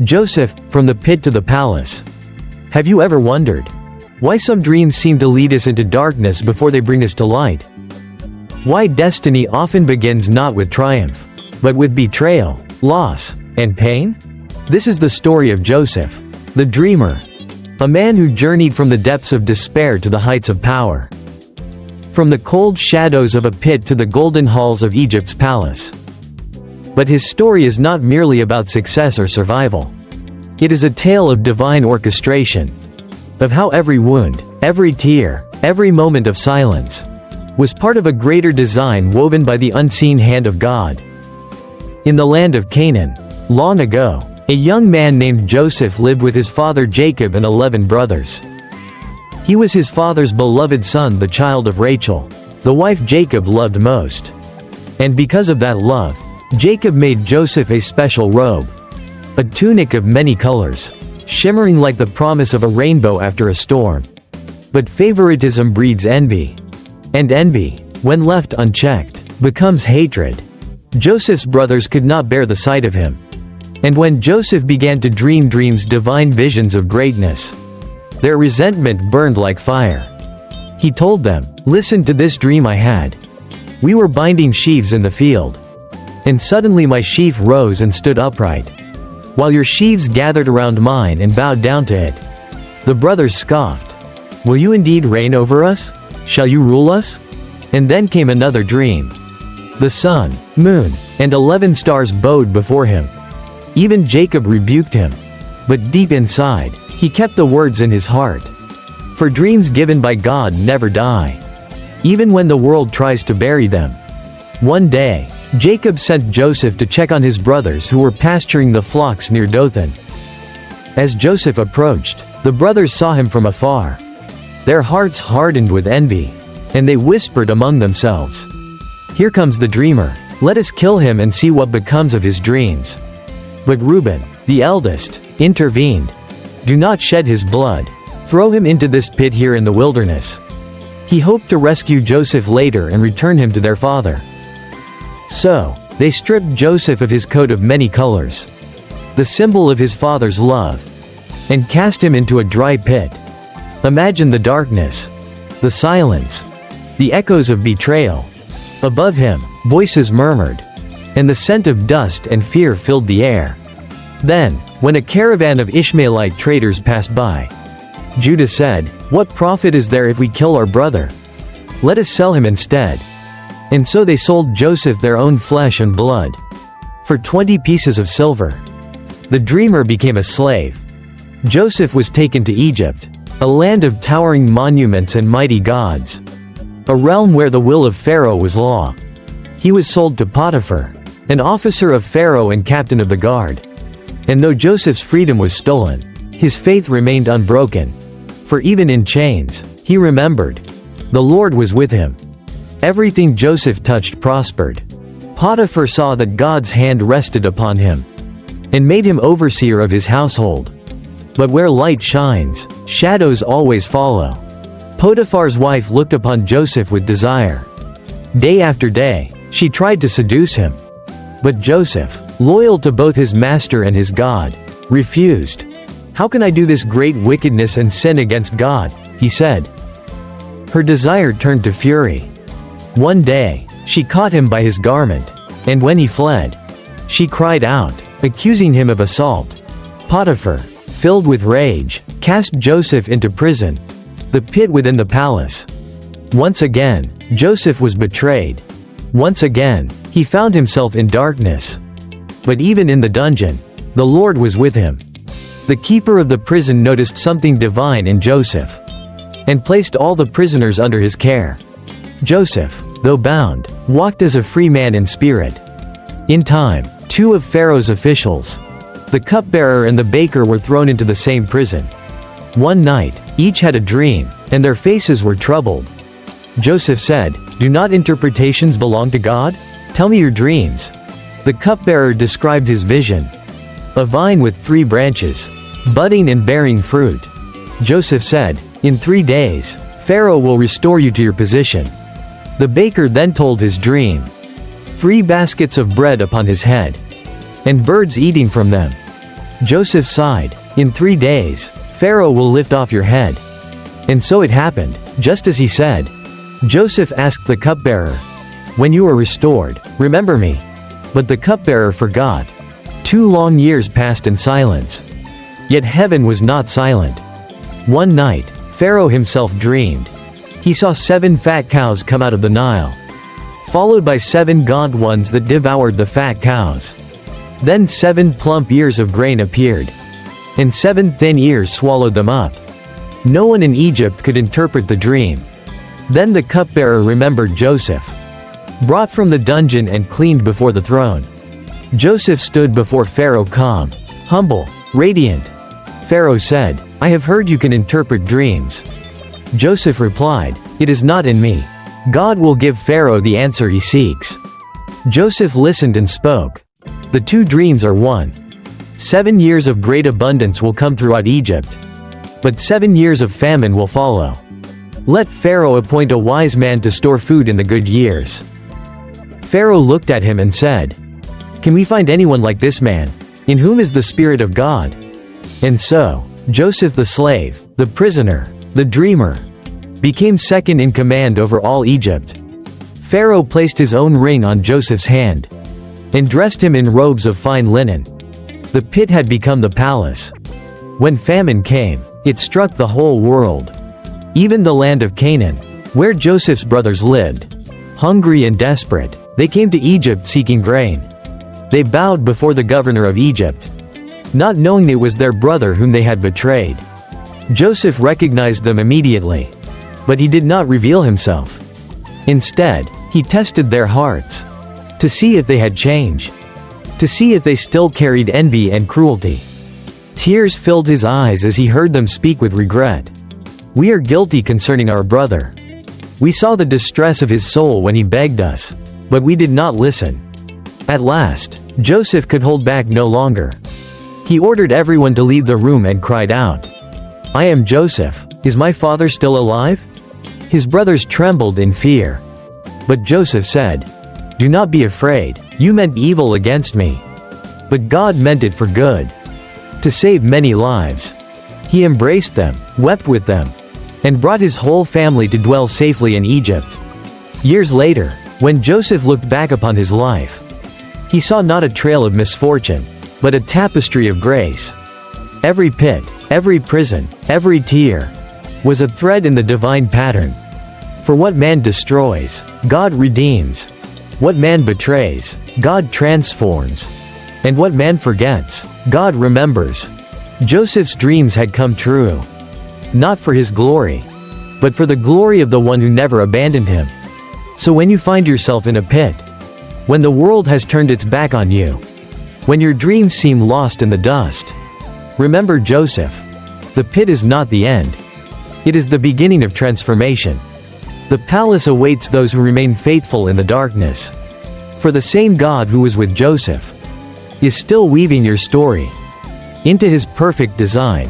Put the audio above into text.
Joseph, from the pit to the palace. Have you ever wondered why some dreams seem to lead us into darkness before they bring us to light? Why destiny often begins not with triumph, but with betrayal, loss, and pain? This is the story of Joseph, the dreamer, a man who journeyed from the depths of despair to the heights of power. From the cold shadows of a pit to the golden halls of Egypt's palace. But his story is not merely about success or survival. It is a tale of divine orchestration. Of how every wound, every tear, every moment of silence was part of a greater design woven by the unseen hand of God. In the land of Canaan, long ago, a young man named Joseph lived with his father Jacob and 11 brothers. He was his father's beloved son, the child of Rachel, the wife Jacob loved most. And because of that love, Jacob made Joseph a special robe, a tunic of many colors, shimmering like the promise of a rainbow after a storm. But favoritism breeds envy. And envy, when left unchecked, becomes hatred. Joseph's brothers could not bear the sight of him. And when Joseph began to dream divine visions of greatness, their resentment burned like fire. He told them, "Listen to this dream I had. We were binding sheaves in the field. And suddenly my sheaf rose and stood upright, while your sheaves gathered around mine and bowed down to it." The brothers scoffed. "Will you indeed reign over us? Shall you rule us?" And then came another dream. The sun, moon, and 11 stars bowed before him. Even Jacob rebuked him. But deep inside, he kept the words in his heart. For dreams given by God never die, even when the world tries to bury them. One day, Jacob sent Joseph to check on his brothers who were pasturing the flocks near Dothan. As Joseph approached, the brothers saw him from afar. Their hearts hardened with envy, and they whispered among themselves, "Here comes the dreamer. Let us kill him and see what becomes of his dreams." But Reuben, the eldest, intervened. "Do not shed his blood. Throw him into this pit here in the wilderness." He hoped to rescue Joseph later and return him to their father. So, they stripped Joseph of his coat of many colors, the symbol of his father's love, and cast him into a dry pit. Imagine the darkness, the silence, the echoes of betrayal. Above him, voices murmured, and the scent of dust and fear filled the air. Then, when a caravan of Ishmaelite traders passed by, Judah said, "What profit is there if we kill our brother? Let us sell him instead." And so they sold Joseph their own flesh and blood, for 20 pieces of silver. The dreamer became a slave. Joseph was taken to Egypt, a land of towering monuments and mighty gods, a realm where the will of Pharaoh was law. He was sold to Potiphar, an officer of Pharaoh and captain of the guard. And though Joseph's freedom was stolen, his faith remained unbroken. For even in chains, he remembered, the Lord was with him. Everything Joseph touched prospered. Potiphar saw that God's hand rested upon him, and made him overseer of his household. But where light shines, shadows always follow. Potiphar's wife looked upon Joseph with desire. Day after day, she tried to seduce him. But Joseph, loyal to both his master and his God, refused. "How can I do this great wickedness and sin against God?" he said. Her desire turned to fury. One day, she caught him by his garment, and when he fled, she cried out, accusing him of assault. Potiphar, filled with rage, cast Joseph into prison, the pit within the palace. Once again, Joseph was betrayed. Once again, he found himself in darkness. But even in the dungeon, the Lord was with him. The keeper of the prison noticed something divine in Joseph, and placed all the prisoners under his care. Joseph, though bound, walked as a free man in spirit. In time, 2 of Pharaoh's officials, the cupbearer and the baker, were thrown into the same prison. One night, each had a dream, and their faces were troubled. Joseph said, "Do not interpretations belong to God? Tell me your dreams." The cupbearer described his vision. A vine with 3 branches, budding and bearing fruit. Joseph said, "In 3 days, Pharaoh will restore you to your position." The baker then told his dream. 3 baskets of bread upon his head, and birds eating from them. Joseph sighed. "In 3 days, Pharaoh will lift off your head." And so it happened, just as he said. Joseph asked the cupbearer, "When you are restored, remember me." But the cupbearer forgot. 2 long years passed in silence. Yet heaven was not silent. One night, Pharaoh himself dreamed. He saw 7 fat cows come out of the Nile, followed by 7 gaunt ones that devoured the fat cows. Then 7 plump ears of grain appeared, and 7 thin ears swallowed them up. No one in Egypt could interpret the dream. Then the cupbearer remembered Joseph, brought from the dungeon and cleaned before the throne. Joseph stood before Pharaoh calm, humble, radiant. Pharaoh said, "I have heard you can interpret dreams." Joseph replied, "It is not in me. God will give Pharaoh the answer he seeks." Joseph listened and spoke. The 2 dreams are one. 7 years of great abundance will come throughout Egypt, but 7 years of famine will follow. Let Pharaoh appoint a wise man to store food in the good years. Pharaoh looked at him and said, "Can we find anyone like this man, in whom is the Spirit of God?" And so, Joseph the slave, the prisoner, the dreamer, became second in command over all Egypt. Pharaoh placed his own ring on Joseph's hand, and dressed him in robes of fine linen. The pit had become the palace. When famine came, it struck the whole world. Even the land of Canaan, where Joseph's brothers lived, hungry and desperate, they came to Egypt seeking grain. They bowed before the governor of Egypt, not knowing it was their brother whom they had betrayed. Joseph recognized them immediately, but he did not reveal himself. Instead, he tested their hearts, to see if they had changed, to see if they still carried envy and cruelty. Tears filled his eyes as he heard them speak with regret. "We are guilty concerning our brother. We saw the distress of his soul when he begged us, but we did not listen." At last, Joseph could hold back no longer. He ordered everyone to leave the room and cried out, "I am Joseph. Is my father still alive?" His brothers trembled in fear. But Joseph said, "Do not be afraid. You meant evil against me, but God meant it for good, to save many lives." He embraced them, wept with them, and brought his whole family to dwell safely in Egypt. Years later, when Joseph looked back upon his life, he saw not a trail of misfortune, but a tapestry of grace. Every pit, every prison, every tear, was a thread in the divine pattern. For what man destroys, God redeems. What man betrays, God transforms. And what man forgets, God remembers. Joseph's dreams had come true, not for his glory, but for the glory of the one who never abandoned him. So when you find yourself in a pit, when the world has turned its back on you, when your dreams seem lost in the dust, remember Joseph. The pit is not the end. It is the beginning of transformation. The palace awaits those who remain faithful in the darkness. For the same God who was with Joseph is still weaving your story into his perfect design.